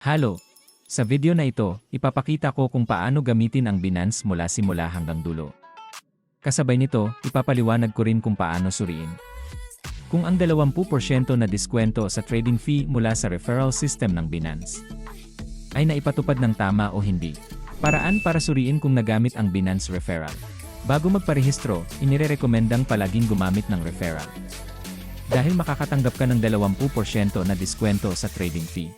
Halo! Sa video na ito, ipapakita ko kung paano gamitin ang Binance mula simula hanggang dulo. Kasabay nito, ipapaliwanag ko rin kung paano suriin kung ang 20% na diskwento sa trading fee mula sa referral system ng Binance ay naipatupad ng tama o hindi. Paraan para suriin kung nagamit ang Binance referral. Bago magparehistro, inirekomendang palaging gumamit ng referral dahil makakatanggap ka ng 20% na diskwento sa trading fee.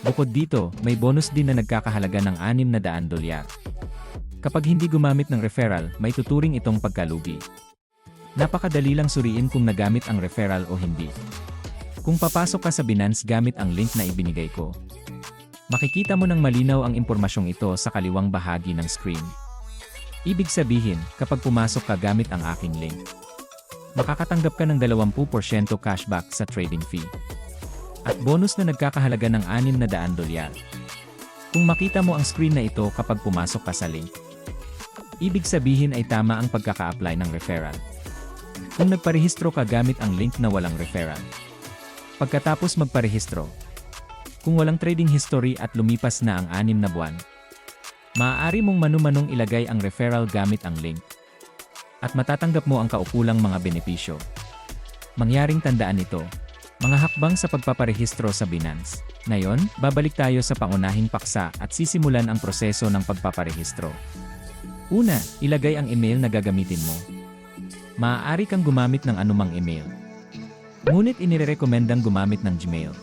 Bukod dito, may bonus din na nagkakahalaga ng $600. Kapag hindi gumamit ng referral, may tuturing itong pagkalugi. Napakadali lang suriin kung nagamit ang referral o hindi. Kung papasok ka sa Binance gamit ang link na ibinigay ko, makikita mo ng malinaw ang impormasyong ito sa kaliwang bahagi ng screen. Ibig sabihin, kapag pumasok ka gamit ang aking link, makakatanggap ka ng 20% cashback sa trading fee. At bonus na nagkakahalaga ng $600. Kung makita mo ang screen na ito kapag pumasok ka sa link, ibig sabihin ay tama ang pagkaka-apply ng referral. Kung nagparehistro ka gamit ang link na walang referral, pagkatapos magparehistro, kung walang trading history at lumipas na ang 6 na buwan, maaari mong manu-manong ilagay ang referral gamit ang link. At matatanggap mo ang kaukulang mga benepisyo. Mangyaring tandaan ito. Mga hakbang sa pagpaparehistro sa Binance. Ngayon, babalik tayo sa pangunahing paksa at sisimulan ang proseso ng pagpaparehistro. Una, ilagay ang email na gagamitin mo. Maaari kang gumamit ng anumang email. Ngunit inirekomendang gumamit ng Gmail.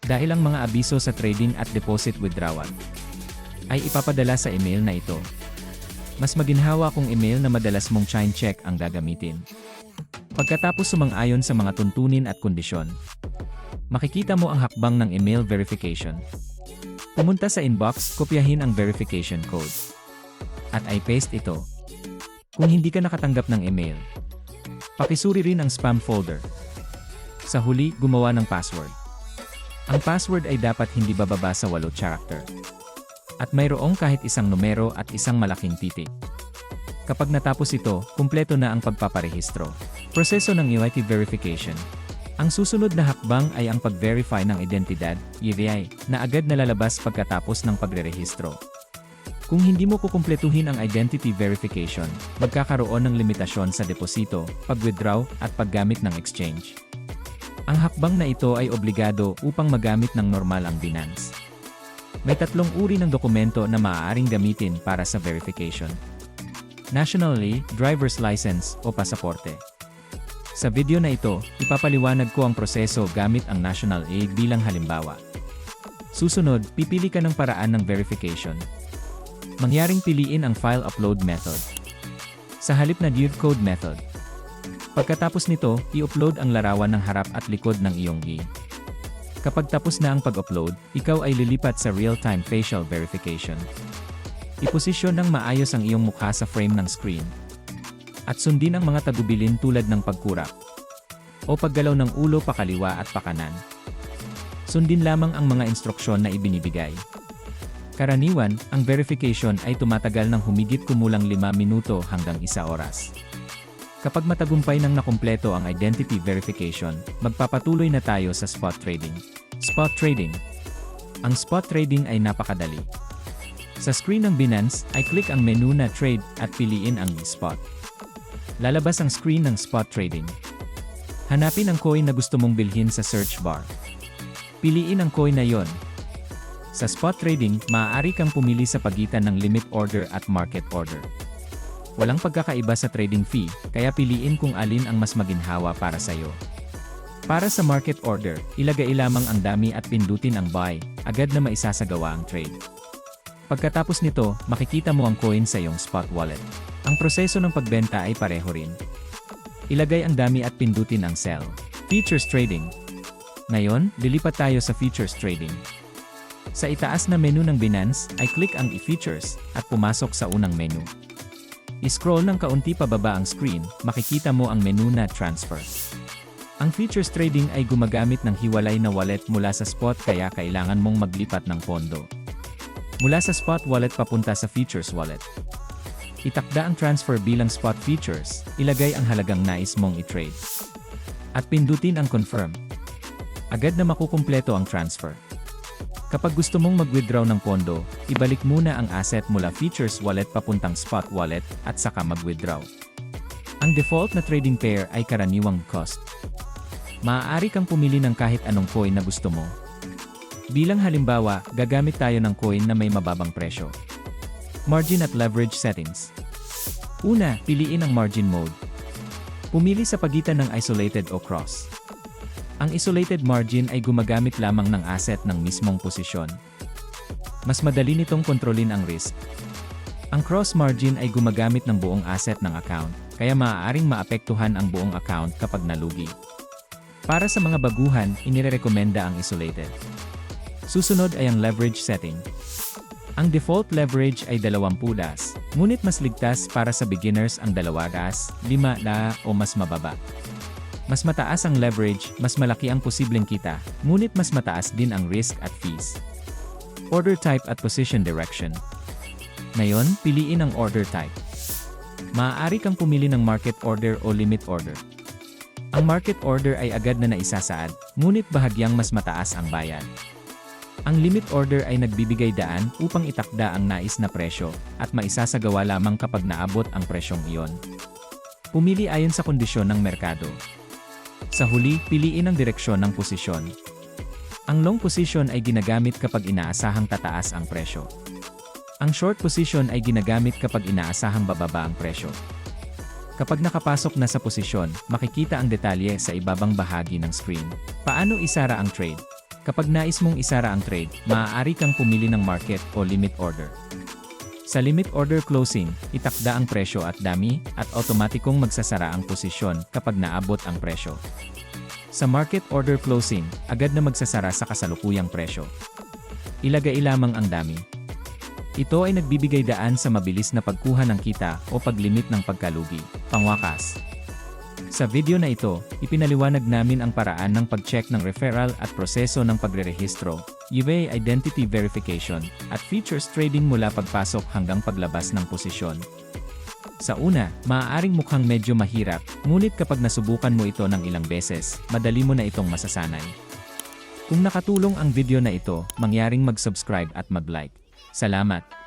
Dahil ang mga abiso sa trading at deposit withdrawal ay ipapadala sa email na ito. Mas maginhawa kung email na madalas mong check ang gagamitin. Pagkatapos sumang-ayon sa mga tuntunin at kondisyon, makikita mo ang hakbang ng email verification. Pumunta sa inbox, kopyahin ang verification code. At i-paste ito. Kung hindi ka nakatanggap ng email, pakisuri rin ang spam folder. Sa huli, gumawa ng password. Ang password ay dapat hindi bababa sa 8 character. At mayroong kahit isang numero at isang malaking titik. Kapag natapos ito, kumpleto na ang pagpaparehistro. Proseso ng UIT verification. Ang susunod na hakbang ay ang pag-verify ng identidad, EVI, na agad nalalabas pagkatapos ng pagrerehistro. Kung hindi mo kukumpletuhin ang identity verification, magkakaroon ng limitasyon sa deposito, pag-withdraw, at paggamit ng exchange. Ang hakbang na ito ay obligado upang magamit ng normal ang Binance. May 3 uri ng dokumento na maaaring gamitin para sa verification. National ID, driver's license, o pasaporte. Sa video na ito, ipapaliwanag ko ang proseso gamit ang National ID bilang halimbawa. Susunod, pipili ka ng paraan ng verification. Mangyaring piliin ang file upload method sa halip na div code method. Pagkatapos nito, i-upload ang larawan ng harap at likod ng iyong ID. Kapag tapos na ang pag-upload, ikaw ay lilipat sa real-time facial verification. Iposisyon ng maayos ang iyong mukha sa frame ng screen. At sundin ang mga tagubilin tulad ng pagkurap o paggalaw ng ulo pakaliwa at pakanan. Sundin lamang ang mga instruksyon na ibinibigay. Karaniwan, ang verification ay tumatagal ng humigit kumulang 5 minuto hanggang 1 oras. Kapag matagumpay nang nakumpleto ang identity verification, magpapatuloy na tayo sa spot trading. Spot trading. Ang spot trading ay napakadali. Sa screen ng Binance, ay click ang menu na Trade at piliin ang Spot. Lalabas ang screen ng spot trading. Hanapin ang coin na gusto mong bilhin sa search bar. Piliin ang coin na yon. Sa spot trading, maaari kang pumili sa pagitan ng limit order at market order. Walang pagkakaiba sa trading fee, kaya piliin kung alin ang mas maginhawa para sa iyo. Para sa market order, ilagay lamang ang dami at pindutin ang buy, agad na maisasagawa ang trade. Pagkatapos nito, makikita mo ang coin sa iyong spot wallet. Ang proseso ng pagbenta ay pareho rin. Ilagay ang dami at pindutin ang sell. Futures trading. Ngayon, lilipat tayo sa futures trading. Sa itaas na menu ng Binance, ay click ang e-futures at pumasok sa unang menu. I-scroll ng kaunti pababa ang screen, makikita mo ang menu na transfer. Ang futures trading ay gumagamit ng hiwalay na wallet mula sa spot kaya kailangan mong maglipat ng pondo mula sa spot wallet papunta sa futures wallet. Itakda ang transfer bilang spot futures, ilagay ang halagang nais mong i-trade. At pindutin ang confirm. Agad na makukumpleto ang transfer. Kapag gusto mong mag-withdraw ng pondo, ibalik muna ang asset mula Futures Wallet papuntang Spot Wallet at saka mag-withdraw. Ang default na trading pair ay karaniwang cost. Maaari kang pumili ng kahit anong coin na gusto mo. Bilang halimbawa, gagamit tayo ng coin na may mababang presyo. Margin at leverage settings. Una, piliin ang margin mode. Pumili sa pagitan ng isolated o cross. Ang isolated margin ay gumagamit lamang ng asset ng mismong posisyon. Mas madali nitong kontrolin ang risk. Ang cross margin ay gumagamit ng buong asset ng account, kaya maaaring maapektuhan ang buong account kapag nalugi. Para sa mga baguhan, inirekomenda ang isolated. Susunod ay ang leverage setting. Ang default leverage ay 20 das, ngunit mas ligtas para sa beginners ang 2 das, 5 da o mas mababa. Mas mataas ang leverage, mas malaki ang posibleng kita, ngunit mas mataas din ang risk at fees. Order type at position direction. Ngayon, piliin ang order type. Maaari kang pumili ng market order o limit order. Ang market order ay agad na naisasaad, ngunit bahagyang mas mataas ang bayad. Ang limit order ay nagbibigay daan upang itakda ang nais na presyo at maisasagawa lamang kapag naabot ang presyong iyon. Pumili ayon sa kondisyon ng merkado. Sa huli, piliin ang direksyon ng posisyon. Ang long position ay ginagamit kapag inaasahang tataas ang presyo. Ang short position ay ginagamit kapag inaasahang bababa ang presyo. Kapag nakapasok na sa posisyon, makikita ang detalye sa ibabang bahagi ng screen. Paano isara ang trade? Kapag nais mong isara ang trade, maaari kang pumili ng market o limit order. Sa limit order closing, itakda ang presyo at dami, at otomatikong magsasara ang posisyon kapag naabot ang presyo. Sa market order closing, agad na magsasara sa kasalukuyang presyo. Ilagay lamang ang dami. Ito ay nagbibigay daan sa mabilis na pagkuha ng kita o paglimit ng pagkalugi. Pangwakas. Sa video na ito, ipinaliwanag namin ang paraan ng pag-check ng referral at proseso ng pagrerehistro, UA identity verification, at futures trading mula pagpasok hanggang paglabas ng posisyon. Sa una, maaaring mukhang medyo mahirap, ngunit kapag nasubukan mo ito ng ilang beses, madali mo na itong masasanay. Kung nakatulong ang video na ito, mangyaring mag-subscribe at mag-like. Salamat!